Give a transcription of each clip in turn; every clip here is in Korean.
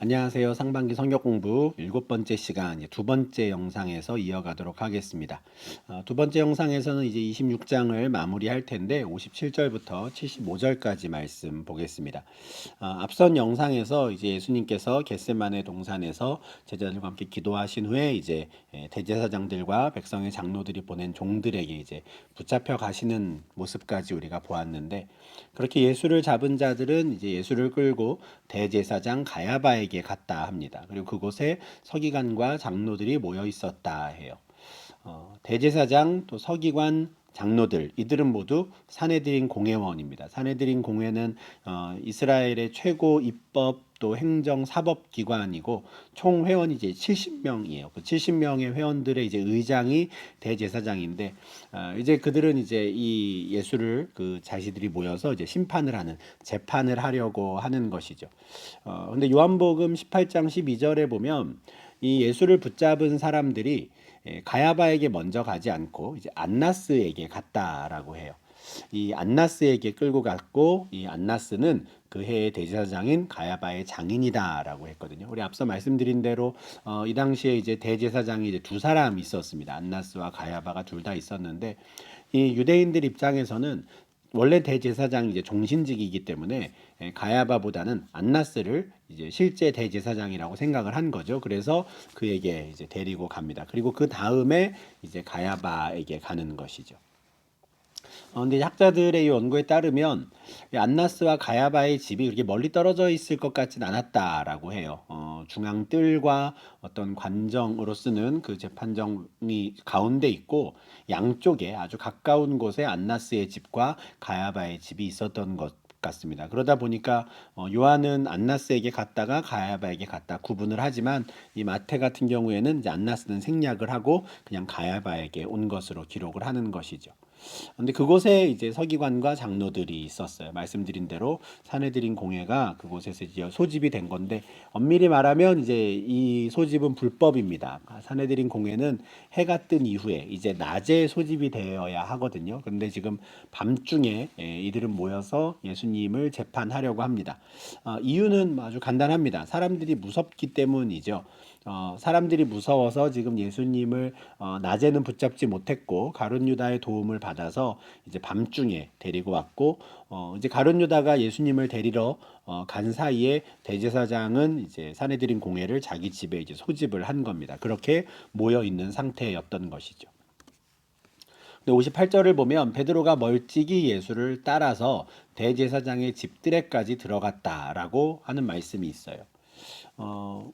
안녕하세요. 상반기 성역 공부 7번째 시간, 이제 두 번째 영상에서 이어가도록 하겠습니다. 두 번째 영상에서는 이제 26장을 마무리할 텐데 57절부터 75절까지 말씀 보겠습니다. 앞선 영상에서 이제 예수님께서 겟세마네 동산에서 제자들과 함께 기도하신 후에 이제 대제사장들과 백성의 장로들이 보낸 종들에게 이제 붙잡혀 가시는 모습까지 우리가 보았는데, 그렇게 예수를 잡은 자들은 이제 예수를 끌고 대제사장 가야바에게 갔다 합니다. 그리고 그곳에 서기관과 장로들이 모여 있었다 해요. 대제사장 또 서기관 장로들, 이들은 모두 사내들인 공회원입니다. 사내들인 공회는 이스라엘의 최고 입법 또 행정 사법 기관이고, 총 회원이 이제 70명이에요. 그 70명의 회원들의 이제 의장이 대제사장인데, 이제 그들은 이제 이 예수를 그 자신들이 모여서 이제 심판을 하는, 재판을 하려고 하는 것이죠. 근데 요한복음 18장 12절에 보면 이 예수를 붙잡은 사람들이 가야바에게 먼저 가지 않고 이제 안나스에게 갔다라고 해요. 이 안나스에게 끌고 갔고, 이 안나스는 그 해의 대제사장인 가야바의 장인이다라고 했거든요. 우리 앞서 말씀드린 대로 이 당시에 이제 대제사장이 이제 두 사람 있었습니다. 안나스와 가야바가 둘 다 있었는데, 이 유대인들 입장에서는 원래 대제사장이 이제 종신직이기 때문에 가야바보다는 안나스를 이제 실제 대제사장이라고 생각을 한 거죠. 그래서 그에게 이제 데리고 갑니다. 그리고 그 다음에 이제 가야바에게 가는 것이죠. 근데 학자들의 연구에 따르면 이 안나스와 가야바의 집이 그렇게 멀리 떨어져 있을 것 같진 않았다라고 해요. 중앙뜰과 어떤 관정으로 쓰는 그 재판정이 가운데 있고, 양쪽에 아주 가까운 곳에 안나스의 집과 가야바의 집이 있었던 것 같습니다. 그러다 보니까 요한은 안나스에게 갔다가 가야바에게 갔다 구분을 하지만, 이 마태 같은 경우에는 이제 안나스는 생략을 하고 그냥 가야바에게 온 것으로 기록을 하는 것이죠. 근데 그곳에 이제 서기관과 장로들이 있었어요. 말씀드린 대로 사내들인 공회가 그곳에서 이제 소집이 된 건데, 엄밀히 말하면 이제 이 소집은 불법입니다. 사내들인 공회는 해가 뜬 이후에 이제 낮에 소집이 되어야 하거든요. 그런데 지금 밤중에 이들은 모여서 예수님을 재판하려고 합니다. 이유는 아주 간단합니다. 사람들이 무섭기 때문이죠. 사람들이 무서워서 지금 예수님을 낮에는 붙잡지 못했고, 가룟 유다의 도움을 받아서 이제 밤중에 데리고 왔고, 이제 가룟 유다가 예수님을 데리러 간 사이에 대제사장은 이제 사내들인 공회를 자기 집에 이제 소집을 한 겁니다. 그렇게 모여 있는 상태였던 것이죠. 근데 58절을 보면 베드로가 멀찍이 예수를 따라서 대제사장의 집들에까지 들어갔다라고 하는 말씀이 있어요.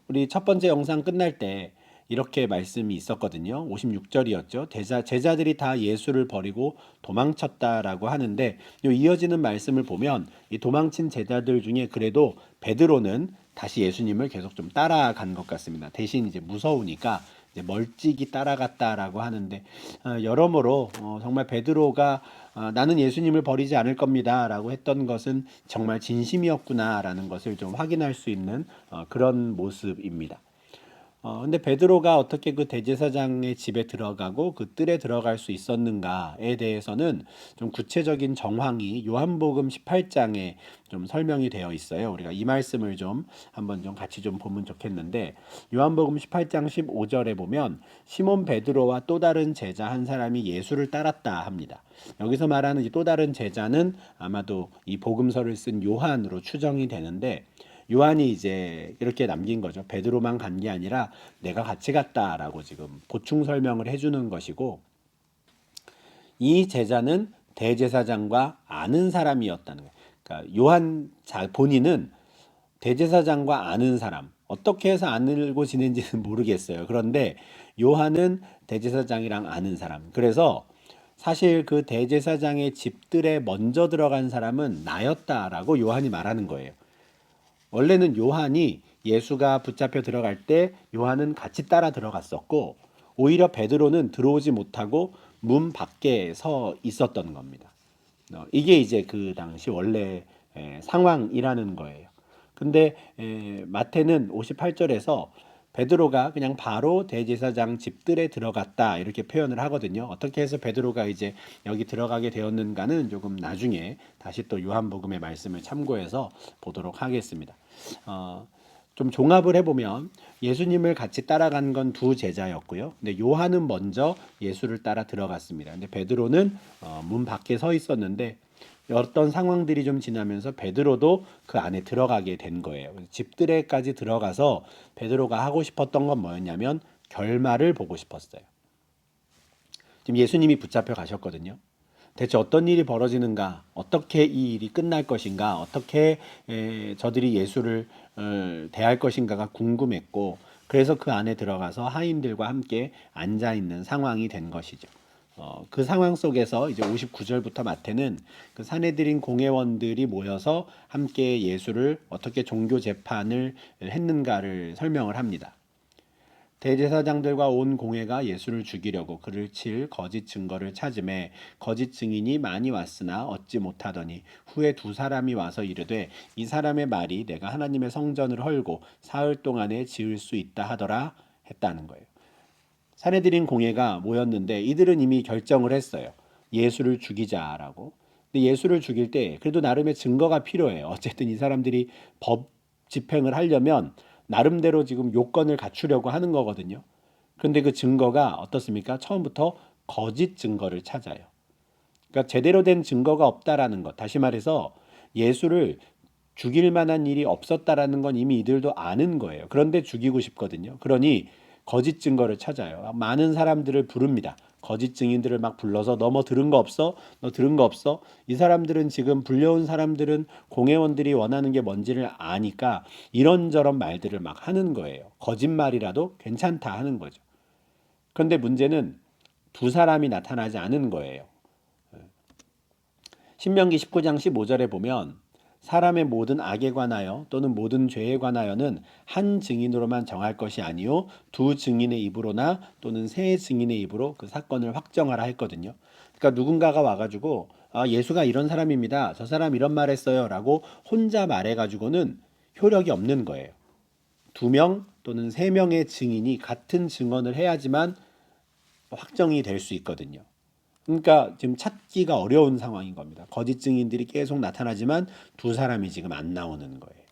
우리 첫 번째 영상 끝날 때 이렇게 말씀이 있었거든요. 56절이었죠. 제자들이 다 예수를 버리고 도망쳤다라고 하는데, 이 이어지는 말씀을 보면 이 도망친 제자들 중에 그래도 베드로는 다시 예수님을 계속 좀 따라간 것 같습니다. 대신 이제 무서우니까 이제 멀찍이 따라갔다라고 하는데, 여러모로 정말 베드로가 나는 예수님을 버리지 않을 겁니다라고 했던 것은 정말 진심이었구나라는 것을 좀 확인할 수 있는 그런 모습입니다. 근데 베드로가 어떻게 그 대제사장의 집에 들어가고 그 뜰에 들어갈 수 있었는가에 대해서는 좀 구체적인 정황이 요한복음 18장에 좀 설명이 되어 있어요. 우리가 이 말씀을 좀 한번 좀 같이 좀 보면 좋겠는데, 요한복음 18장 15절에 보면 시몬 베드로와 또 다른 제자 한 사람이 예수를 따랐다 합니다. 여기서 말하는 이 또 다른 제자는 아마도 이 복음서를 쓴 요한으로 추정이 되는데, 요한이 이제 이렇게 남긴 거죠. 베드로만 간 게 아니라 내가 같이 갔다라고 지금 보충 설명을 해주는 것이고, 이 제자는 대제사장과 아는 사람이었다는 거예요. 그러니까 요한 본인은 대제사장과 아는 사람, 어떻게 해서 알고 지낸지는 모르겠어요. 그런데 요한은 대제사장이랑 아는 사람. 그래서 사실 그 대제사장의 집들에 먼저 들어간 사람은 나였다라고 요한이 말하는 거예요. 원래는 요한이 예수가 붙잡혀 들어갈 때 요한은 같이 따라 들어갔었고, 오히려 베드로는 들어오지 못하고 문 밖에 서 있었던 겁니다. 이게 이제 그 당시 원래 상황이라는 거예요. 근데 마태는 58절에서 베드로가 그냥 바로 대제사장 집들에 들어갔다 이렇게 표현을 하거든요. 어떻게 해서 베드로가 이제 여기 들어가게 되었는가는 조금 나중에 다시 또 요한복음의 말씀을 참고해서 보도록 하겠습니다. 어, 좀 종합을 해보면 예수님을 같이 따라간 건 두 제자였고요. 근데 요한은 먼저 예수를 따라 들어갔습니다. 근데 베드로는 문 밖에 서 있었는데 어떤 상황들이 좀 지나면서 베드로도 그 안에 들어가게 된 거예요. 집들에까지 들어가서 베드로가 하고 싶었던 건 뭐였냐면 결말을 보고 싶었어요. 지금 예수님이 붙잡혀 가셨거든요. 대체 어떤 일이 벌어지는가, 어떻게 이 일이 끝날 것인가, 어떻게 저들이 예수를 대할 것인가가 궁금했고, 그래서 그 안에 들어가서 하인들과 함께 앉아 있는 상황이 된 것이죠. 그 상황 속에서 이제 59절부터 마태는 그 사내들인 공회원들이 모여서 함께 예수를 어떻게 종교 재판을 했는가를 설명을 합니다. 대제사장들과 온 공회가 예수를 죽이려고 그를 칠 거짓 증거를 찾음에 거짓 증인이 많이 왔으나 얻지 못하더니 후에 두 사람이 와서 이르되 이 사람의 말이 내가 하나님의 성전을 헐고 사흘 동안에 지을 수 있다 하더라 했다는 거예요. 사내들인 공회가 모였는데 이들은 이미 결정을 했어요. 예수를 죽이자라고. 근데 예수를 죽일 때 그래도 나름의 증거가 필요해요. 어쨌든 이 사람들이 법 집행을 하려면 나름대로 지금 요건을 갖추려고 하는 거거든요. 그런데 그 증거가 어떻습니까? 처음부터 거짓 증거를 찾아요. 그러니까 제대로 된 증거가 없다라는 것. 다시 말해서 예수를 죽일 만한 일이 없었다라는 건 이미 이들도 아는 거예요. 그런데 죽이고 싶거든요. 그러니 거짓 증거를 찾아요. 많은 사람들을 부릅니다. 거짓 증인들을 막 불러서 너 뭐 들은 거 없어? 너 들은 거 없어? 이 사람들은 지금 불려온 사람들은 공회원들이 원하는 게 뭔지를 아니까 이런저런 말들을 막 하는 거예요. 거짓말이라도 괜찮다 하는 거죠. 그런데 문제는 두 사람이 나타나지 않은 거예요. 신명기 19장 15절에 보면 사람의 모든 악에 관하여 또는 모든 죄에 관하여는 한 증인으로만 정할 것이 아니요 두 증인의 입으로나 또는 세 증인의 입으로 그 사건을 확정하라 했거든요. 그러니까 누군가가 와가지고 예수가 이런 사람입니다. 저 사람 이런 말 했어요라고 혼자 말해가지고는 효력이 없는 거예요. 두 명 또는 세 명의 증인이 같은 증언을 해야지만 확정이 될 수 있거든요. 그러니까 지금 찾기가 어려운 상황인 겁니다. 거짓 증인들이 계속 나타나지만 두 사람이 지금 안 나오는 거예요.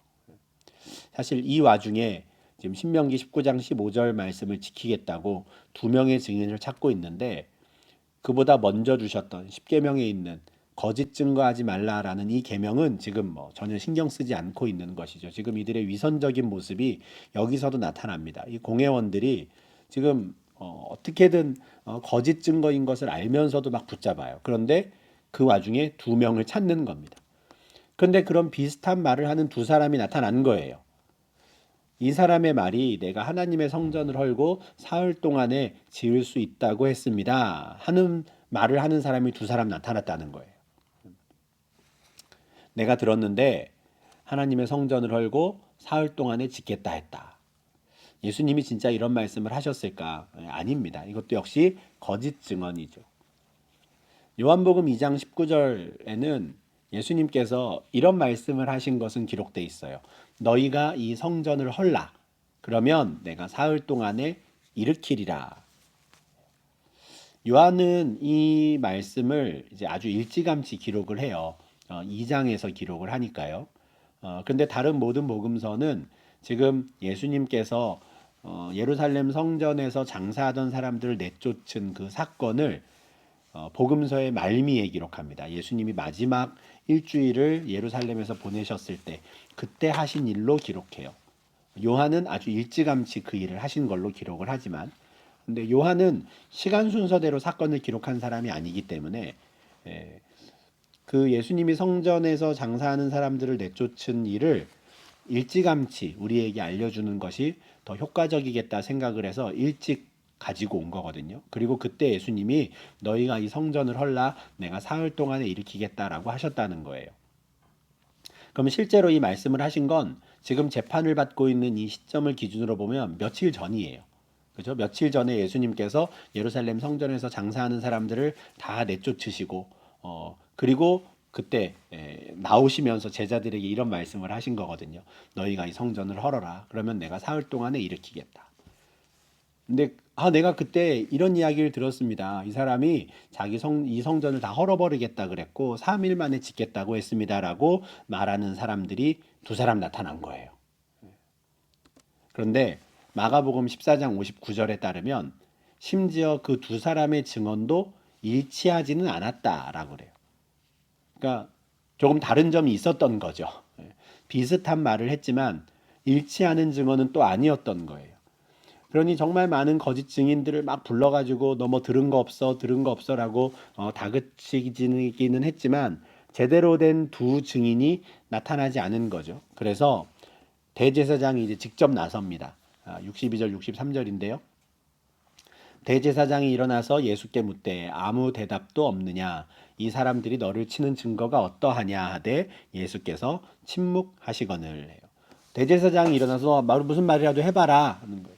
사실 이 와중에 지금 신명기 19장 15절 말씀을 지키겠다고 두 명의 증인을 찾고 있는데 그보다 먼저 주셨던 10계명에 있는 거짓 증거하지 말라라는 이 계명은 지금 뭐 전혀 신경 쓰지 않고 있는 것이죠. 지금 이들의 위선적인 모습이 여기서도 나타납니다. 이 공회원들이 지금 어떻게든 거짓 증거인 것을 알면서도 막 붙잡아요. 그런데 그 와중에 두 명을 찾는 겁니다. 그런데 그런 비슷한 말을 하는 두 사람이 나타난 거예요. 이 사람의 말이 내가 하나님의 성전을 헐고 사흘 동안에 지을 수 있다고 했습니다. 하는 말을 하는 사람이 두 사람 나타났다는 거예요. 내가 들었는데 하나님의 성전을 헐고 사흘 동안에 짓겠다 했다. 예수님이 진짜 이런 말씀을 하셨을까? 아닙니다. 이것도 역시 거짓 증언이죠. 요한복음 2장 19절에는 예수님께서 이런 말씀을 하신 것은 기록돼 있어요. 너희가 이 성전을 헐라. 그러면 내가 사흘 동안에 일으키리라. 요한은 이 말씀을 이제 아주 일찌감치 기록을 해요. 2장에서 기록을 하니까요. 근데 다른 모든 복음서는 지금 예수님께서 예루살렘 성전에서 장사하던 사람들을 내쫓은 그 사건을 복음서의 말미에 기록합니다. 예수님이 마지막 일주일을 예루살렘에서 보내셨을 때 그때 하신 일로 기록해요. 요한은 아주 일찌감치 그 일을 하신 걸로 기록을 하지만 근데 요한은 시간 순서대로 사건을 기록한 사람이 아니기 때문에 그 예수님이 성전에서 장사하는 사람들을 내쫓은 일을 일찌감치 우리에게 알려주는 것이 더 효과적이겠다 생각을 해서 일찍 가지고 온 거거든요. 그리고 그때 예수님이 너희가 이 성전을 헐라 내가 사흘 동안에 일으키겠다라고 하셨다는 거예요. 그럼 실제로 이 말씀을 하신 건 지금 재판을 받고 있는 이 시점을 기준으로 보면 며칠 전이에요. 그죠? 며칠 전에 예수님께서 예루살렘 성전에서 장사하는 사람들을 다 내쫓으시고 그리고 그때 나오시면서 제자들에게 이런 말씀을 하신 거거든요. 너희가 이 성전을 헐어라. 그러면 내가 사흘 동안에 일으키겠다. 근데 내가 그때 이런 이야기를 들었습니다. 이 사람이 이 성전을 다 헐어버리겠다 그랬고 3일 만에 짓겠다고 했습니다라고 말하는 사람들이 두 사람 나타난 거예요. 그런데 마가복음 14장 59절에 따르면 심지어 그 두 사람의 증언도 일치하지는 않았다라고 그래요. 그러니까 조금 다른 점이 있었던 거죠. 비슷한 말을 했지만 일치하는 증언은 또 아니었던 거예요. 그러니 정말 많은 거짓 증인들을 막 불러가지고 너 뭐 들은 거 없어 들은 거 없어라고 다그치기는 했지만 제대로 된 두 증인이 나타나지 않은 거죠. 그래서 대제사장이 이제 직접 나섭니다. 62절 63절인데요. 대제사장이 일어나서 예수께 묻되 아무 대답도 없느냐 이 사람들이 너를 치는 증거가 어떠하냐 하되 예수께서 침묵하시거늘 해요. 대제사장이 일어나서 무슨 말이라도 해봐라 하는 거예요.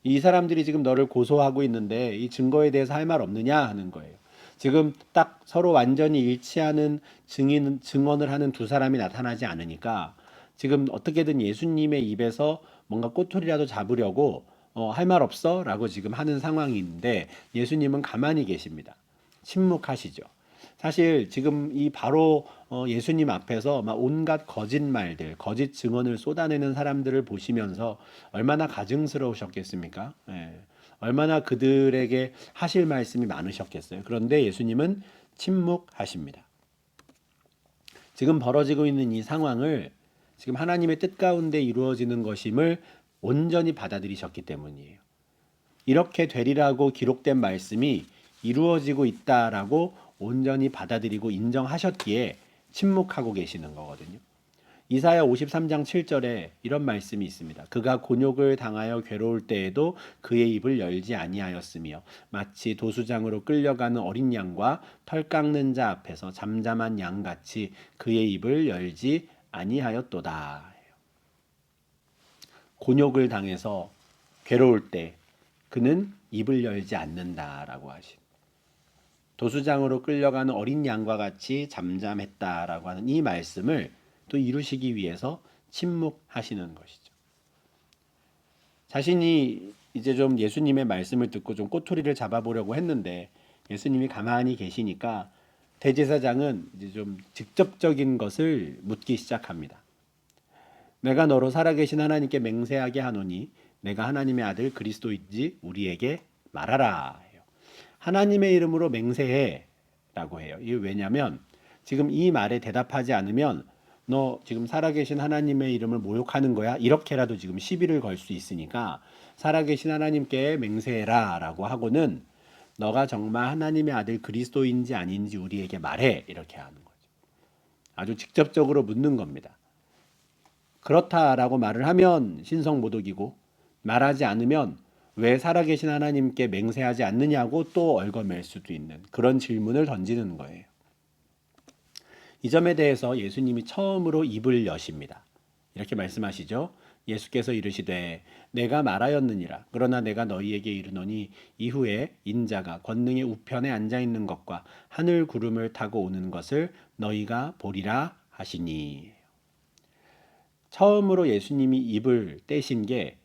이 사람들이 지금 너를 고소하고 있는데 이 증거에 대해서 할 말 없느냐 하는 거예요. 지금 딱 서로 완전히 일치하는 증언을 하는 두 사람이 나타나지 않으니까 지금 어떻게든 예수님의 입에서 뭔가 꼬투리라도 잡으려고 할 말 없어? 라고 지금 하는 상황인데 예수님은 가만히 계십니다. 침묵하시죠. 사실 지금 이 바로 예수님 앞에서 막 온갖 거짓말들, 거짓 증언을 쏟아내는 사람들을 보시면서 얼마나 가증스러우셨겠습니까? 예. 얼마나 그들에게 하실 말씀이 많으셨겠어요. 그런데 예수님은 침묵하십니다. 지금 벌어지고 있는 이 상황을 지금 하나님의 뜻 가운데 이루어지는 것임을 온전히 받아들이셨기 때문이에요. 이렇게 되리라고 기록된 말씀이 이루어지고 있다라고 온전히 받아들이고 인정하셨기에 침묵하고 계시는 거거든요. 이사야 53장 7절에 이런 말씀이 있습니다. 그가 곤욕을 당하여 괴로울 때에도 그의 입을 열지 아니하였으며 마치 도수장으로 끌려가는 어린 양과 털 깎는 자 앞에서 잠잠한 양같이 그의 입을 열지 아니하였도다. 곤욕을 당해서 괴로울 때 그는 입을 열지 않는다라고 하십니다. 도수장으로 끌려가는 어린 양과 같이 잠잠했다라고 하는 이 말씀을 또 이루시기 위해서 침묵하시는 것이죠. 자신이 이제 좀 예수님의 말씀을 듣고 좀 꼬투리를 잡아보려고 했는데 예수님이 가만히 계시니까 대제사장은 이제 좀 직접적인 것을 묻기 시작합니다. 내가 너로 살아계신 하나님께 맹세하게 하노니 내가 하나님의 아들 그리스도인지 우리에게 말하라 해요. 하나님의 이름으로 맹세해 라고 해요. 이게 왜냐하면 지금 이 말에 대답하지 않으면 너 지금 살아계신 하나님의 이름을 모욕하는 거야? 이렇게라도 지금 시비를 걸 수 있으니까 살아계신 하나님께 맹세해라 라고 하고는 너가 정말 하나님의 아들 그리스도인지 아닌지 우리에게 말해 이렇게 하는 거죠. 아주 직접적으로 묻는 겁니다. 그렇다라고 말을 하면 신성모독이고 말하지 않으면 왜 살아계신 하나님께 맹세하지 않느냐고 또 얽어맬 수도 있는 그런 질문을 던지는 거예요. 이 점에 대해서 예수님이 처음으로 입을 여십니다. 이렇게 말씀하시죠. 예수께서 이르시되 내가 말하였느니라. 그러나 내가 너희에게 이르노니 이후에 인자가 권능의 우편에 앉아 있는 것과 하늘 구름을 타고 오는 것을 너희가 보리라 하시니. 처음으로 예수님이 입을 떼신 게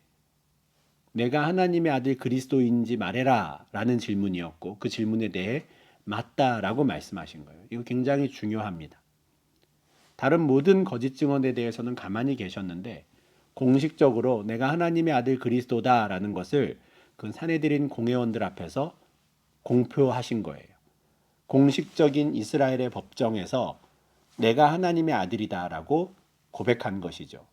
내가 하나님의 아들 그리스도인지 말해라 라는 질문이었고 그 질문에 대해 맞다라고 말씀하신 거예요. 이거 굉장히 중요합니다. 다른 모든 거짓 증언에 대해서는 가만히 계셨는데 공식적으로 내가 하나님의 아들 그리스도다라는 것을 그 산헤드린 공회원들 앞에서 공표하신 거예요. 공식적인 이스라엘의 법정에서 내가 하나님의 아들이다라고 고백한 것이죠.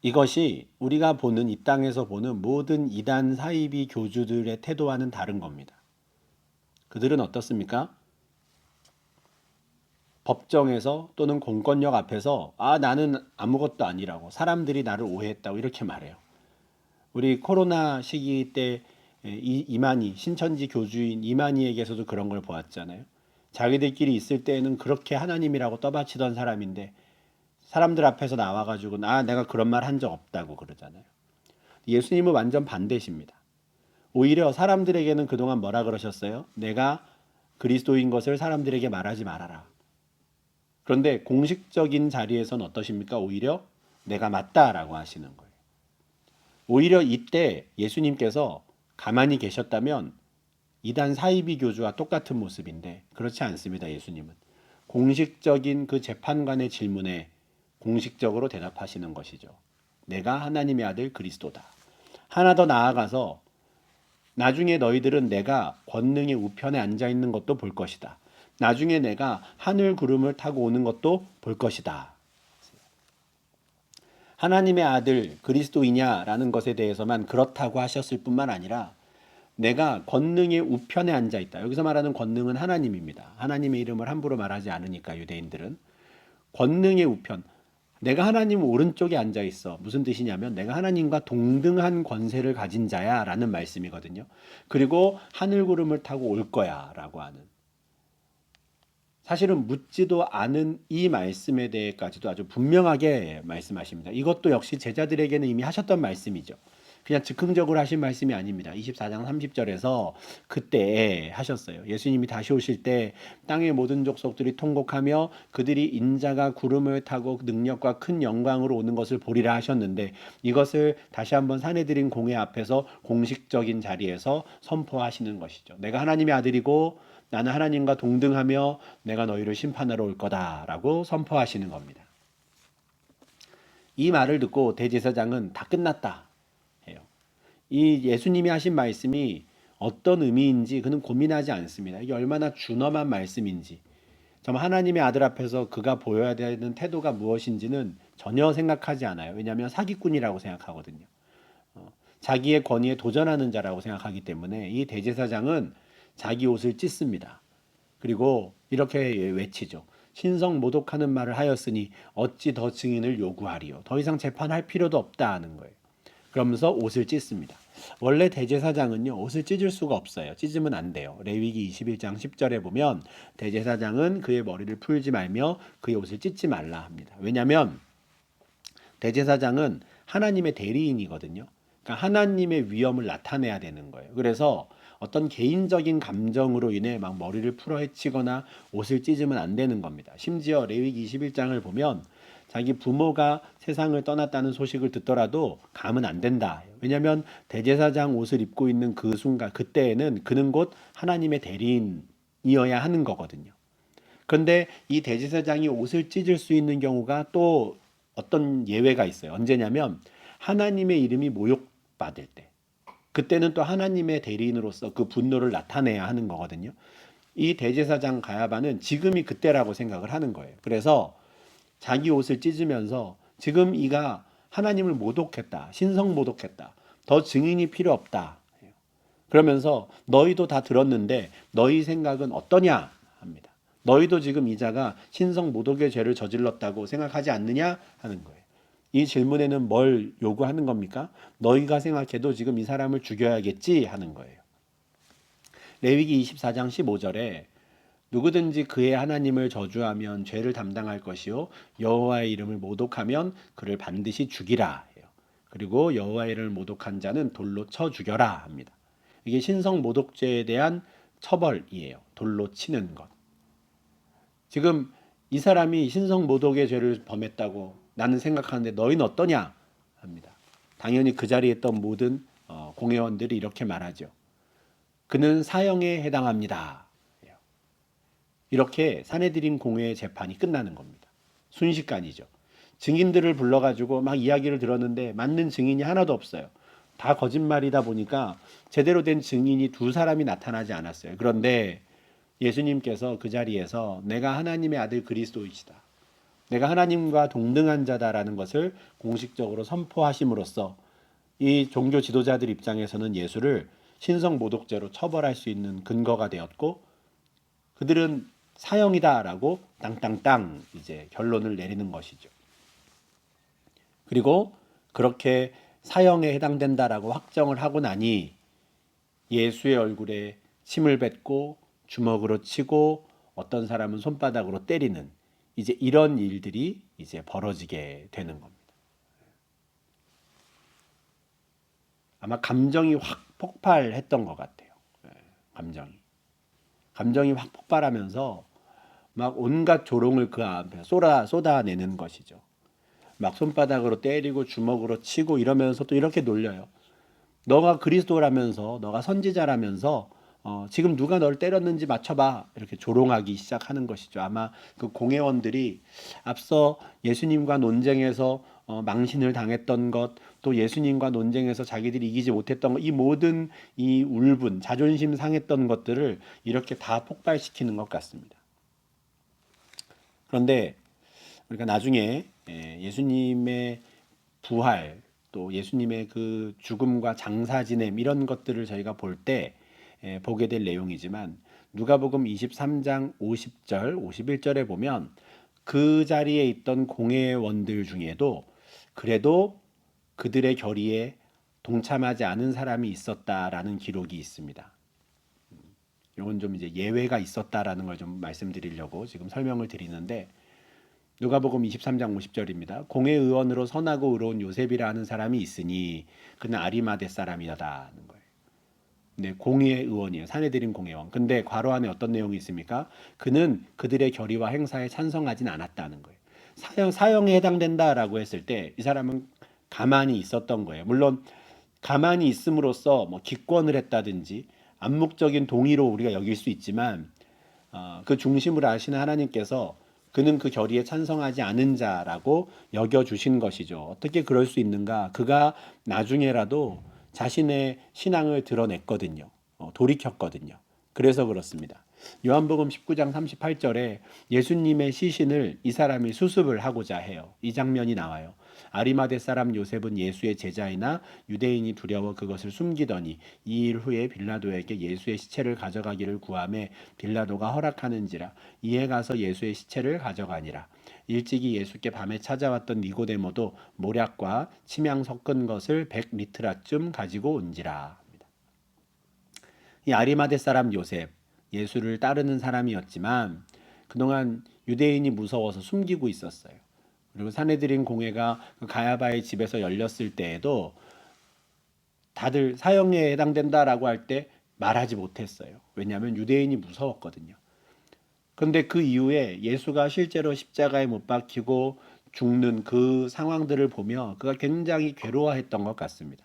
이것이 우리가 보는 이 땅에서 보는 모든 이단 사이비 교주들의 태도와는 다른 겁니다. 그들은 어떻습니까? 법정에서 또는 공권력 앞에서 나는 아무것도 아니라고 사람들이 나를 오해했다고 이렇게 말해요. 우리 코로나 시기 때 이만희 신천지 교주인 이만희에게서도 그런 걸 보았잖아요. 자기들끼리 있을 때에는 그렇게 하나님이라고 떠받치던 사람인데 사람들 앞에서 나와가지고 내가 그런 말 한 적 없다고 그러잖아요. 예수님은 완전 반대십니다. 오히려 사람들에게는 그동안 뭐라 그러셨어요? 내가 그리스도인 것을 사람들에게 말하지 말아라. 그런데 공식적인 자리에서는 어떠십니까? 오히려 내가 맞다라고 하시는 거예요. 오히려 이때 예수님께서 가만히 계셨다면 이단 사이비 교주와 똑같은 모습인데 그렇지 않습니다. 예수님은 공식적인 그 재판관의 질문에 공식적으로 대답하시는 것이죠. 내가 하나님의 아들 그리스도다. 하나 더 나아가서 나중에 너희들은 내가 권능의 우편에 앉아 있는 것도 볼 것이다. 나중에 내가 하늘 구름을 타고 오는 것도 볼 것이다. 하나님의 아들 그리스도이냐라는 것에 대해서만 그렇다고 하셨을 뿐만 아니라 내가 권능의 우편에 앉아 있다. 여기서 말하는 권능은 하나님입니다. 하나님의 이름을 함부로 말하지 않으니까 유대인들은. 권능의 우편. 내가 하나님 오른쪽에 앉아 있어. 무슨 뜻이냐면 내가 하나님과 동등한 권세를 가진 자야 라는 말씀이거든요. 그리고 하늘 구름을 타고 올 거야 라고 하는. 사실은 묻지도 않은 이 말씀에 대해까지도 아주 분명하게 말씀하십니다. 이것도 역시 제자들에게는 이미 하셨던 말씀이죠. 그냥 즉흥적으로 하신 말씀이 아닙니다. 24장 30절에서 그때 하셨어요. 예수님이 다시 오실 때 땅의 모든 족속들이 통곡하며 그들이 인자가 구름을 타고 능력과 큰 영광으로 오는 것을 보리라 하셨는데 이것을 다시 한번 산헤드린 공회 앞에서 공식적인 자리에서 선포하시는 것이죠. 내가 하나님의 아들이고 나는 하나님과 동등하며 내가 너희를 심판하러 올 거다라고 선포하시는 겁니다. 이 말을 듣고 대제사장은 다 끝났다 해요. 이 예수님이 하신 말씀이 어떤 의미인지 그는 고민하지 않습니다. 이게 얼마나 준엄한 말씀인지, 정말 하나님의 아들 앞에서 그가 보여야 되는 태도가 무엇인지는 전혀 생각하지 않아요. 왜냐하면 사기꾼이라고 생각하거든요. 자기의 권위에 도전하는 자라고 생각하기 때문에 이 대제사장은 자기 옷을 찢습니다. 그리고 이렇게 외치죠. 신성 모독하는 말을 하였으니 어찌 더 증인을 요구하리요. 더 이상 재판할 필요도 없다 하는 거예요. 그러면서 옷을 찢습니다. 원래 대제사장은요 옷을 찢을 수가 없어요. 찢으면 안 돼요. 레위기 21장 10절에 보면 대제사장은 그의 머리를 풀지 말며 그의 옷을 찢지 말라 합니다. 왜냐하면 대제사장은 하나님의 대리인이거든요. 그러니까 하나님의 위엄을 나타내야 되는 거예요. 그래서 어떤 개인적인 감정으로 인해 막 머리를 풀어 헤치거나 옷을 찢으면 안 되는 겁니다. 심지어 레위기 21장을 보면 자기 부모가 세상을 떠났다는 소식을 듣더라도 가면 안 된다. 왜냐하면 대제사장 옷을 입고 있는 그 순간 그때에는 그는 곧 하나님의 대리인이어야 하는 거거든요. 그런데 이 대제사장이 옷을 찢을 수 있는 경우가 또 어떤 예외가 있어요. 언제냐면 하나님의 이름이 모욕받을 때. 그때는 또 하나님의 대리인으로서 그 분노를 나타내야 하는 거거든요. 이 대제사장 가야바는 지금이 그때라고 생각을 하는 거예요. 그래서 자기 옷을 찢으면서 지금 이가 하나님을 모독했다. 신성 모독했다. 더 증인이 필요 없다. 그러면서 너희도 다 들었는데 너희 생각은 어떠냐 합니다. 너희도 지금 이 자가 신성 모독의 죄를 저질렀다고 생각하지 않느냐 하는 거예요. 이 질문에는 뭘 요구하는 겁니까? 너희가 생각해도 지금 이 사람을 죽여야겠지 하는 거예요. 레위기 24장 15절에 누구든지 그의 하나님을 저주하면 죄를 담당할 것이요 여호와의 이름을 모독하면 그를 반드시 죽이라 해요. 그리고 여호와의 이름을 모독한 자는 돌로 쳐 죽여라 합니다. 이게 신성 모독죄에 대한 처벌이에요. 돌로 치는 것. 지금 이 사람이 신성 모독의 죄를 범했다고 나는 생각하는데 너희는 어떠냐 합니다. 당연히 그 자리에 있던 모든 공회원들이 이렇게 말하죠. 그는 사형에 해당합니다. 이렇게 산헤드린 공회의 재판이 끝나는 겁니다. 순식간이죠. 증인들을 불러가지고 막 이야기를 들었는데 맞는 증인이 하나도 없어요. 다 거짓말이다 보니까 제대로 된 증인이 두 사람이 나타나지 않았어요. 그런데 예수님께서 그 자리에서 내가 하나님의 아들 그리스도이시다. 내가 하나님과 동등한 자다라는 것을 공식적으로 선포하심으로써 이 종교 지도자들 입장에서는 예수를 신성 모독죄로 처벌할 수 있는 근거가 되었고 그들은 사형이다라고 땅땅땅 이제 결론을 내리는 것이죠. 그리고 그렇게 사형에 해당된다라고 확정을 하고 나니 예수의 얼굴에 침을 뱉고 주먹으로 치고 어떤 사람은 손바닥으로 때리는 이제 이런 일들이 이제 벌어지게 되는 겁니다. 아마 감정이 확 폭발했던 것 같아요. 감정이 확 폭발하면서 막 온갖 조롱을 그 앞에 쏟아내는 것이죠. 막 손바닥으로 때리고 주먹으로 치고 이러면서 또 이렇게 놀려요. 너가 그리스도라면서 너가 선지자라면서 지금 누가 널 때렸는지 맞춰봐. 이렇게 조롱하기 시작하는 것이죠. 아마 그 공회원들이 앞서 예수님과 논쟁에서 망신을 당했던 것, 또 예수님과 논쟁에서 자기들이 이기지 못했던 것, 이 모든 이 울분, 자존심 상했던 것들을 이렇게 다 폭발시키는 것 같습니다. 그런데 우리가 나중에 예수님의 부활, 또 예수님의 그 죽음과 장사 지냄 이런 것들을 저희가 볼 때 보게 될 내용이지만, 누가복음 23장 50절, 51절에 보면 그 자리에 있던 공회원들 중에도 그래도 그들의 결의에 동참하지 않은 사람이 있었다라는 기록이 있습니다. 이건 좀 이제 예외가 있었다라는 걸 좀 말씀드리려고 지금 설명을 드리는데, 누가복음 23장 50절입니다. 공회의원으로 선하고 의로운 요셉이라 하는 사람이 있으니 그는 아리마대 사람이다는 거예요. 네, 공회의원이에요. 사내들인 공회의원. 근데 괄호 안에 어떤 내용이 있습니까? 그는 그들의 결의와 행사에 찬성하진 않았다는 거예요. 사형에 해당된다라고 했을 때 이 사람은 가만히 있었던 거예요. 물론 가만히 있음으로써 뭐 기권을 했다든지 암묵적인 동의로 우리가 여길 수 있지만, 그 중심을 아시는 하나님께서 그는 그 결의에 찬성하지 않은 자라고 여겨주신 것이죠. 어떻게 그럴 수 있는가? 그가 나중에라도 자신의 신앙을 드러냈거든요. 돌이켰거든요. 그래서 그렇습니다. 요한복음 19장 38절에 예수님의 시신을 이 사람이 수습을 하고자 해요. 이 장면이 나와요. 아리마대 사람 요셉은 예수의 제자이나 유대인이 두려워 그것을 숨기더니 이 일 후에 빌라도에게 예수의 시체를 가져가기를 구하매 빌라도가 허락하는지라 이에 가서 예수의 시체를 가져가니라. 일찍이 예수께 밤에 찾아왔던 니고데모도 모략과 침향 섞은 것을 100리트라쯤 가지고 온지라. 이 아리마대 사람 요셉, 예수를 따르는 사람이었지만 그동안 유대인이 무서워서 숨기고 있었어요. 그리고 사내들인 공회가 가야바의 집에서 열렸을 때에도 다들 사형에 해당된다라고 할 때 말하지 못했어요. 왜냐하면 유대인이 무서웠거든요. 그런데 그 이후에 예수가 실제로 십자가에 못 박히고 죽는 그 상황들을 보며 그가 굉장히 괴로워했던 것 같습니다.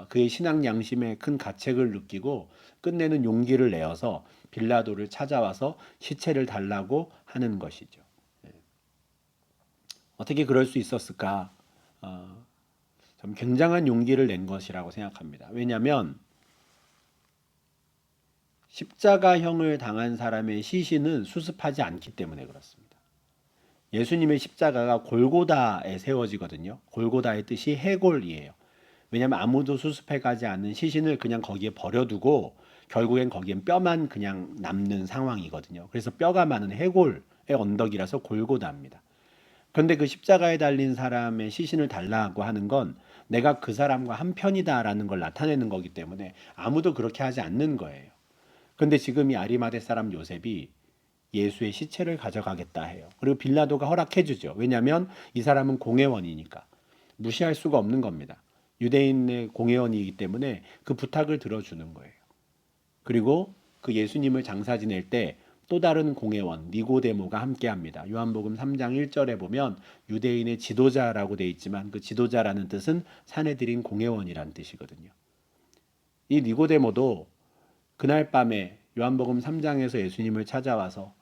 그의 신앙 양심에 큰 가책을 느끼고 끝내는 용기를 내어서 빌라도를 찾아와서 시체를 달라고 하는 것이죠. 어떻게 그럴 수 있었을까? 좀 굉장한 용기를 낸 것이라고 생각합니다. 왜냐하면 십자가형을 당한 사람의 시신은 수습하지 않기 때문에 그렇습니다. 예수님의 십자가가 골고다에 세워지거든요. 골고다의 뜻이 해골이에요. 왜냐하면 아무도 수습해가지 않는 시신을 그냥 거기에 버려두고 결국엔 거기엔 뼈만 그냥 남는 상황이거든요. 그래서 뼈가 많은 해골의 언덕이라서 골고다입니다. 그런데 그 십자가에 달린 사람의 시신을 달라고 하는 건 내가 그 사람과 한편이다라는 걸 나타내는 거기 때문에 아무도 그렇게 하지 않는 거예요. 그런데 지금 이 아리마대 사람 요셉이 예수의 시체를 가져가겠다 해요. 그리고 빌라도가 허락해 주죠. 왜냐하면 이 사람은 공회원이니까 무시할 수가 없는 겁니다. 유대인의 공회원이기 때문에 그 부탁을 들어주는 거예요. 그리고 그 예수님을 장사 지낼 때 또 다른 공회원 니고데모가 함께합니다. 요한복음 3장 1절에 보면 유대인의 지도자라고 돼 있지만 그 지도자라는 뜻은 사내들인 공회원이란 뜻이거든요. 이 니고데모도 그날 밤에 요한복음 3장에서 예수님을 찾아와서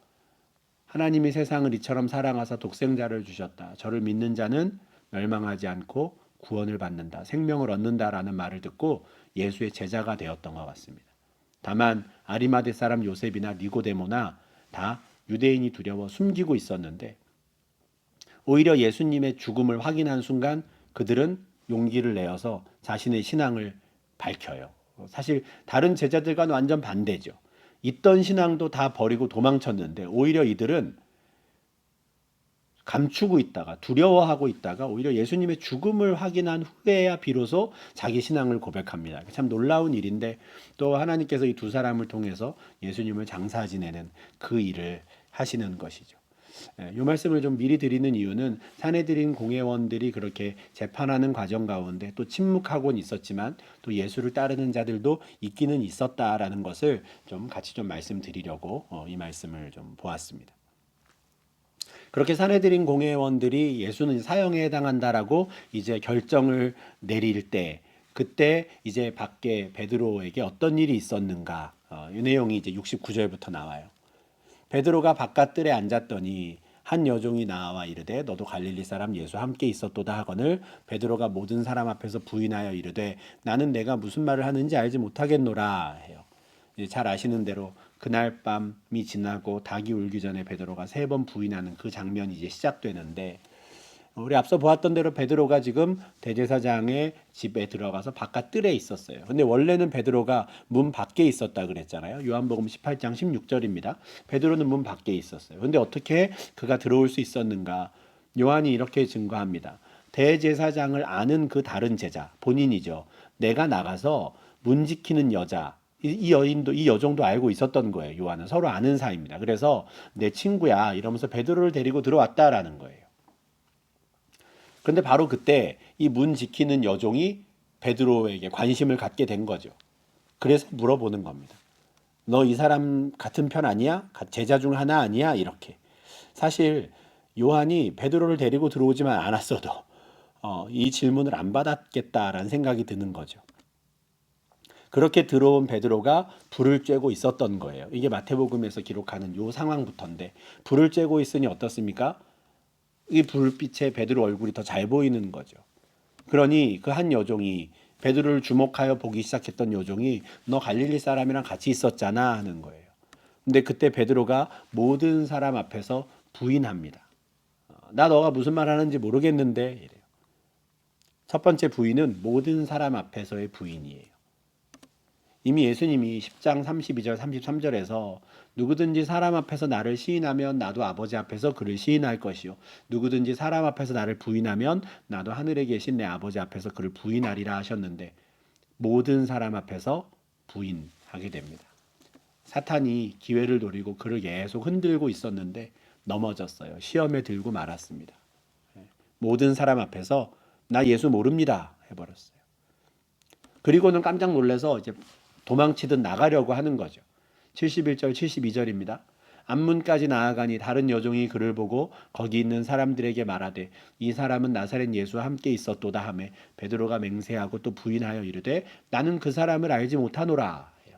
하나님이 세상을 이처럼 사랑하사 독생자를 주셨다. 저를 믿는 자는 멸망하지 않고 구원을 받는다. 생명을 얻는다라는 말을 듣고 예수의 제자가 되었던 것 같습니다. 다만 아리마대 사람 요셉이나 니고데모나 다 유대인이 두려워 숨기고 있었는데 오히려 예수님의 죽음을 확인한 순간 그들은 용기를 내어서 자신의 신앙을 밝혀요. 사실 다른 제자들과는 완전 반대죠. 있던 신앙도 다 버리고 도망쳤는데 오히려 이들은 감추고 있다가 두려워하고 있다가 오히려 예수님의 죽음을 확인한 후에야 비로소 자기 신앙을 고백합니다. 참 놀라운 일인데 또 하나님께서 이 두 사람을 통해서 예수님을 장사 지내는 그 일을 하시는 것이죠. 이 말씀을 좀 미리 드리는 이유는 사내들인 공회원들이 그렇게 재판하는 과정 가운데 또 침묵하고는 있었지만 또 예수를 따르는 자들도 있기는 있었다라는 것을 좀 같이 좀 말씀드리려고 이 말씀을 좀 보았습니다. 그렇게 사내들인 공회원들이 예수는 사형에 해당한다라고 이제 결정을 내릴 때 그때 이제 밖에 베드로에게 어떤 일이 있었는가 이 내용이 이제 69절부터 나와요. 베드로가 바깥 뜰에 앉았더니 한 여종이 나와 이르되 너도 갈릴리 사람 예수와 함께 있었도다 하거늘 베드로가 모든 사람 앞에서 부인하여 이르되 나는 내가 무슨 말을 하는지 알지 못하겠노라 해요. 이제 잘 아시는 대로 그날 밤이 지나고 닭이 울기 전에 베드로가 3번 부인하는 그 장면이 이제 시작되는데, 우리 앞서 보았던 대로 베드로가 지금 대제사장의 집에 들어가서 바깥 뜰에 있었어요. 근데 원래는 베드로가 문 밖에 있었다 그랬잖아요. 요한복음 18장 16절입니다. 베드로는 문 밖에 있었어요. 근데 어떻게 그가 들어올 수 있었는가? 요한이 이렇게 증거합니다. 대제사장을 아는 그 다른 제자, 본인이죠. 내가 나가서 문 지키는 여자, 이 여인도 이 여종도 알고 있었던 거예요. 요한은 서로 아는 사이입니다. 그래서 내 친구야 이러면서 베드로를 데리고 들어왔다라는 거예요. 그런데 바로 그때 이 문 지키는 여종이 베드로에게 관심을 갖게 된 거죠. 그래서 물어보는 겁니다. 너 이 사람 같은 편 아니야? 제자 중 하나 아니야? 이렇게. 사실 요한이 베드로를 데리고 들어오지만 않았어도 이 질문을 안 받았겠다라는 생각이 드는 거죠. 그렇게 들어온 베드로가 불을 쬐고 있었던 거예요. 이게 마태복음에서 기록하는 요 상황부터인데, 불을 쬐고 있으니 어떻습니까? 이 불빛에 베드로 얼굴이 더 잘 보이는 거죠. 그러니 그 한 여종이, 베드로를 주목하여 보기 시작했던 여종이 너 갈릴리 사람이랑 같이 있었잖아 하는 거예요. 근데 그때 베드로가 모든 사람 앞에서 부인합니다. 나 너가 무슨 말 하는지 모르겠는데 이래요. 첫 번째 부인은 모든 사람 앞에서의 부인이에요. 이미 예수님이 10장 32절 33절에서 누구든지 사람 앞에서 나를 시인하면 나도 아버지 앞에서 그를 시인할 것이요 누구든지 사람 앞에서 나를 부인하면 나도 하늘에 계신 내 아버지 앞에서 그를 부인하리라 하셨는데, 모든 사람 앞에서 부인하게 됩니다. 사탄이 기회를 노리고 그를 계속 흔들고 있었는데 넘어졌어요. 시험에 들고 말았습니다. 모든 사람 앞에서 나 예수 모릅니다 해버렸어요. 그리고는 깜짝 놀라서 이제 도망치듯 나가려고 하는 거죠. 71절 72절입니다. 앞문까지 나아가니 다른 여종이 그를 보고 거기 있는 사람들에게 말하되 이 사람은 나사렛 예수와 함께 있었도다 하매 베드로가 맹세하고 또 부인하여 이르되 나는 그 사람을 알지 못하노라 해요.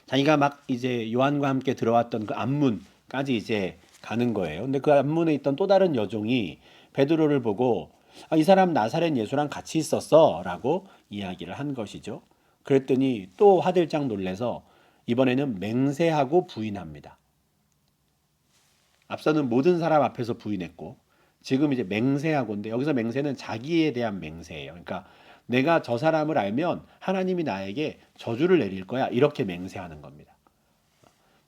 자기가 막 이제 요한과 함께 들어왔던 그 앞문까지 이제 가는 거예요. 근데 그 앞문에 있던 또 다른 여종이 베드로를 보고 이 사람 나사렛 예수랑 같이 있었어 라고 이야기를 한 것이죠. 그랬더니 또 화들짝 놀래서 이번에는 맹세하고 부인합니다. 앞서는 모든 사람 앞에서 부인했고 지금 이제 맹세하고인데, 여기서 맹세는 자기에 대한 맹세예요. 그러니까 내가 저 사람을 알면 하나님이 나에게 저주를 내릴 거야 이렇게 맹세하는 겁니다.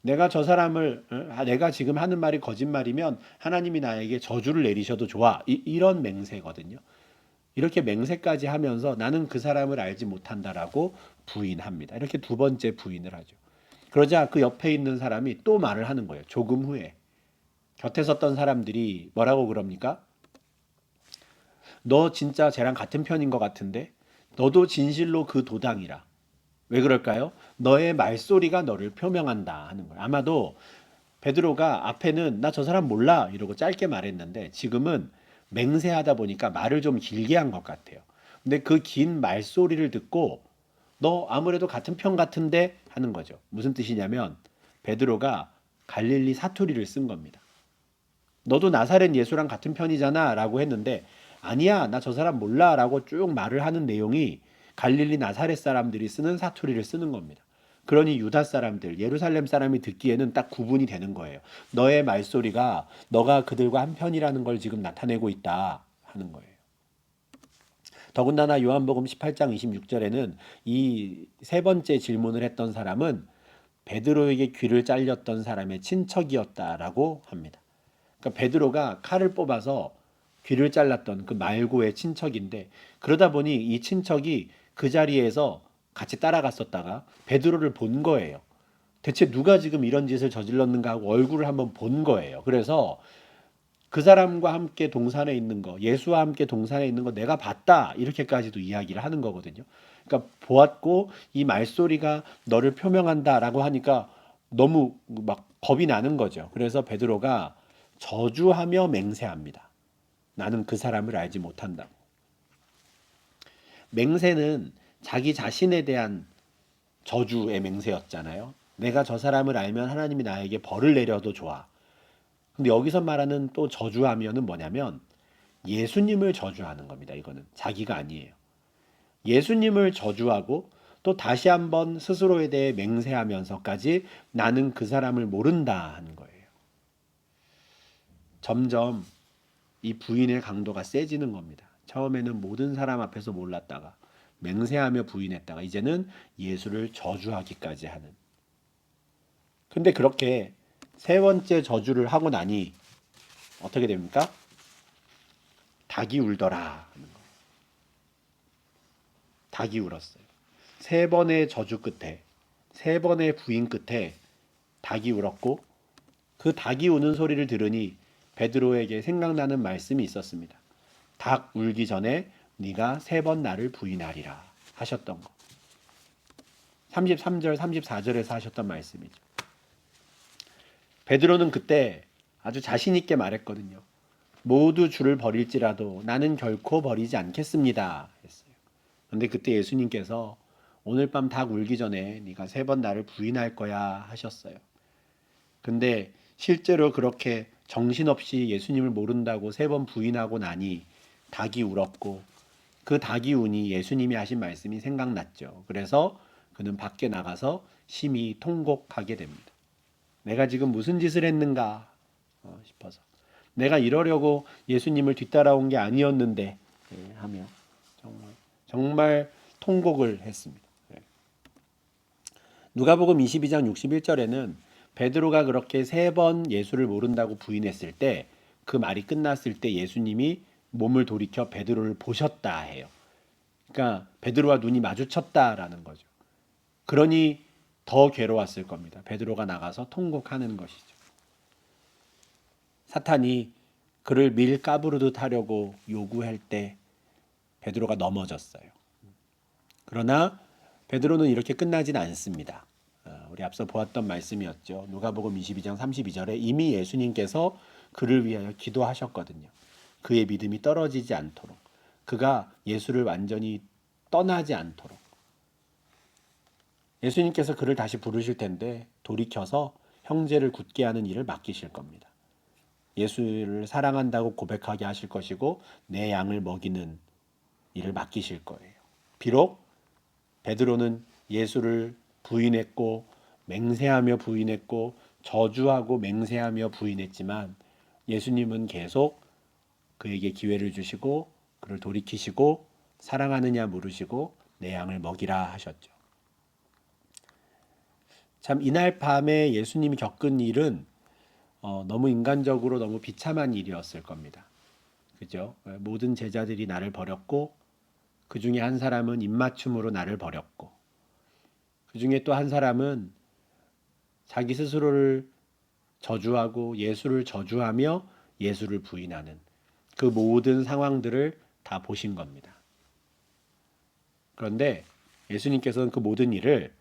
내가 저 사람을 내가 지금 하는 말이 거짓말이면 하나님이 나에게 저주를 내리셔도 좋아 이런 맹세거든요. 이렇게 맹세까지 하면서 나는 그 사람을 알지 못한다라고 부인합니다. 이렇게 두 번째 부인을 하죠. 그러자 그 옆에 있는 사람이 또 말을 하는 거예요. 조금 후에 곁에 섰던 사람들이 뭐라고 그럽니까? 너 진짜 쟤랑 같은 편인 것 같은데 너도 진실로 그 도당이라. 왜 그럴까요? 너의 말소리가 너를 표명한다 하는 거예요. 아마도 베드로가 앞에는 나 저 사람 몰라 이러고 짧게 말했는데 지금은 맹세하다 보니까 말을 좀 길게 한 것 같아요. 근데 그 긴 말소리를 듣고 너 아무래도 같은 편 같은데 하는 거죠. 무슨 뜻이냐면 베드로가 갈릴리 사투리를 쓴 겁니다. 너도 나사렛 예수랑 같은 편이잖아 라고 했는데 아니야 나 저 사람 몰라 라고 쭉 말을 하는 내용이 갈릴리 나사렛 사람들이 쓰는 사투리를 쓰는 겁니다. 그러니 유다 사람들, 예루살렘 사람이 듣기에는 딱 구분이 되는 거예요. 너의 말소리가 너가 그들과 한편이라는 걸 지금 나타내고 있다 하는 거예요. 더군다나 요한복음 18장 26절에는 이 세 번째 질문을 했던 사람은 베드로에게 귀를 잘렸던 사람의 친척이었다라고 합니다. 그러니까 베드로가 칼을 뽑아서 귀를 잘랐던 그 말고의 친척인데, 그러다 보니 이 친척이 그 자리에서 같이 따라갔었다가 베드로를 본 거예요. 대체 누가 지금 이런 짓을 저질렀는가 하고 얼굴을 한번 본 거예요. 그래서 그 사람과 함께 동산에 있는 거, 예수와 함께 동산에 있는 거 내가 봤다 이렇게까지도 이야기를 하는 거거든요. 그러니까 보았고 이 말소리가 너를 표명한다라고 하니까 너무 막 겁이 나는 거죠. 그래서 베드로가 저주하며 맹세합니다. 나는 그 사람을 알지 못한다고. 맹세는 자기 자신에 대한 저주의 맹세였잖아요. 내가 저 사람을 알면 하나님이 나에게 벌을 내려도 좋아. 근데 여기서 말하는 또 저주하면은 뭐냐면 예수님을 저주하는 겁니다. 이거는 자기가 아니에요. 예수님을 저주하고 또 다시 한번 스스로에 대해 맹세하면서까지 나는 그 사람을 모른다 하는 거예요. 점점 이 부인의 강도가 세지는 겁니다. 처음에는 모든 사람 앞에서 몰랐다가 맹세하며 부인했다가 이제는 예수를 저주하기까지 하는. 근데 그렇게 세 번째 저주를 하고 나니 어떻게 됩니까? 닭이 울더라 하는 거예요. 닭이 울었어요. 세 번의 저주 끝에, 세 번의 부인 끝에 닭이 울었고 그 닭이 우는 소리를 들으니 베드로에게 생각나는 말씀이 있었습니다. 닭 울기 전에 네가 세 번 나를 부인하리라 하셨던 거. 33절, 34절에서 하셨던 말씀이죠. 베드로는 그때 아주 자신 있게 말했거든요. 모두 주를 버릴지라도 나는 결코 버리지 않겠습니다 했어요. 그런데 그때 예수님께서 오늘 밤 닭 울기 전에 네가 세 번 나를 부인할 거야 하셨어요. 근데 실제로 그렇게 정신없이 예수님을 모른다고 세 번 부인하고 나니 닭이 울었고 그 닭이 우니 예수님이 하신 말씀이 생각났죠. 그래서 그는 밖에 나가서 심히 통곡하게 됩니다. 내가 지금 무슨 짓을 했는가 싶어서 내가 이러려고 예수님을 뒤따라온 게 아니었는데 하며 정말 통곡을 했습니다. 누가복음 22장 61절에는 베드로가 그렇게 세 번 예수를 모른다고 부인했을 때 그 말이 끝났을 때 예수님이 몸을 돌이켜 베드로를 보셨다 해요. 그러니까 베드로와 눈이 마주쳤다라는 거죠. 그러니 더 괴로웠을 겁니다. 베드로가 나가서 통곡하는 것이죠. 사탄이 그를 밀 까부르듯 하려고 요구할 때 베드로가 넘어졌어요. 그러나 베드로는 이렇게 끝나진 않습니다. 우리 앞서 보았던 말씀이었죠. 누가복음 22장 32절에 이미 예수님께서 그를 위하여 기도하셨거든요. 그의 믿음이 떨어지지 않도록, 그가 예수를 완전히 떠나지 않도록. 예수님께서 그를 다시 부르실 텐데 돌이켜서 형제를 굳게 하는 일을 맡기실 겁니다. 예수를 사랑한다고 고백하게 하실 것이고 내 양을 먹이는 일을 맡기실 거예요. 비록 베드로는 예수를 부인했고 맹세하며 부인했고 저주하고 맹세하며 부인했지만 예수님은 계속 그에게 기회를 주시고 그를 돌이키시고 사랑하느냐 물으시고 내 양을 먹이라 하셨죠. 참 이날 밤에 예수님이 겪은 일은 너무 인간적으로 너무 비참한 일이었을 겁니다. 그죠? 모든 제자들이 나를 버렸고 그 중에 한 사람은 입맞춤으로 나를 버렸고 그 중에 또 한 사람은 자기 스스로를 저주하고 예수를 저주하며 예수를 부인하는 그 모든 상황들을 다 보신 겁니다. 그런데 예수님께서는 그 모든 일을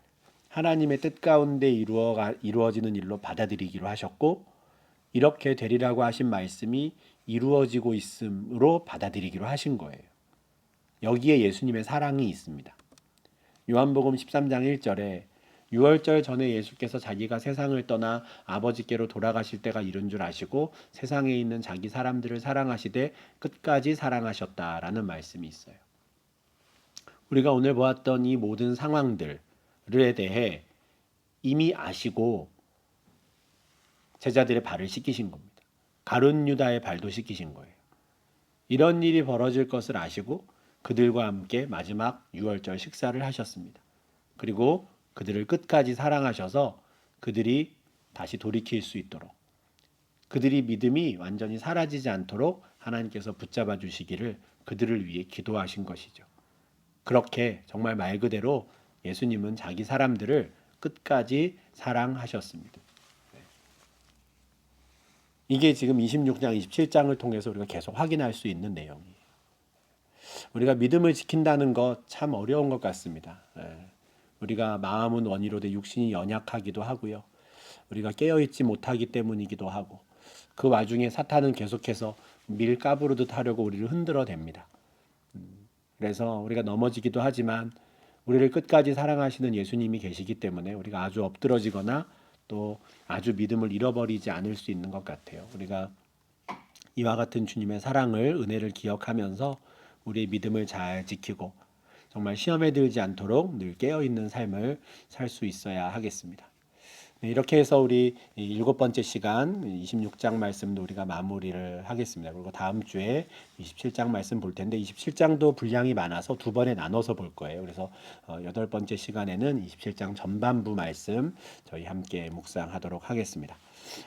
하나님의 뜻 가운데 이루어지는 일로 받아들이기로 하셨고 이렇게 되리라고 하신 말씀이 이루어지고 있음으로 받아들이기로 하신 거예요. 여기에 예수님의 사랑이 있습니다. 요한복음 13장 1절에 유월절 전에 예수께서 자기가 세상을 떠나 아버지께로 돌아가실 때가 이른 줄 아시고 세상에 있는 자기 사람들을 사랑하시되 끝까지 사랑하셨다라는 말씀이 있어요. 우리가 오늘 보았던 이 모든 상황들에 대해 이미 아시고 제자들의 발을 씻기신 겁니다. 가룟 유다의 발도 씻기신 거예요. 이런 일이 벌어질 것을 아시고 그들과 함께 마지막 유월절 식사를 하셨습니다. 그리고 그들을 끝까지 사랑하셔서 그들이 다시 돌이킬 수 있도록 그들이 믿음이 완전히 사라지지 않도록 하나님께서 붙잡아 주시기를 그들을 위해 기도하신 것이죠. 그렇게 정말 말 그대로 예수님은 자기 사람들을 끝까지 사랑하셨습니다. 이게 지금 26장, 27장을 통해서 우리가 계속 확인할 수 있는 내용이에요. 우리가 믿음을 지킨다는 것 참 어려운 것 같습니다. 우리가 마음은 원이로되 육신이 연약하기도 하고요. 우리가 깨어있지 못하기 때문이기도 하고 그 와중에 사탄은 계속해서 밀가부르듯 하려고 우리를 흔들어댑니다. 그래서 우리가 넘어지기도 하지만 우리를 끝까지 사랑하시는 예수님이 계시기 때문에 우리가 아주 엎드러지거나 또 아주 믿음을 잃어버리지 않을 수 있는 것 같아요. 우리가 이와 같은 주님의 사랑을, 은혜를 기억하면서 우리의 믿음을 잘 지키고 정말 시험에 들지 않도록 늘 깨어있는 삶을 살 수 있어야 하겠습니다. 네, 이렇게 해서 우리 일곱 번째 시간 26장 말씀도 우리가 마무리를 하겠습니다. 그리고 다음 주에 27장 말씀 볼 텐데 27장도 분량이 많아서 두 번에 나눠서 볼 거예요. 그래서 여덟 번째 시간에는 27장 전반부 말씀 저희 함께 묵상하도록 하겠습니다.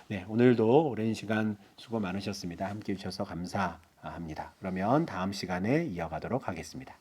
네, 오늘도 오랜 시간 수고 많으셨습니다. 함께 해주셔서 감사합니다. 그러면 다음 시간에 이어가도록 하겠습니다.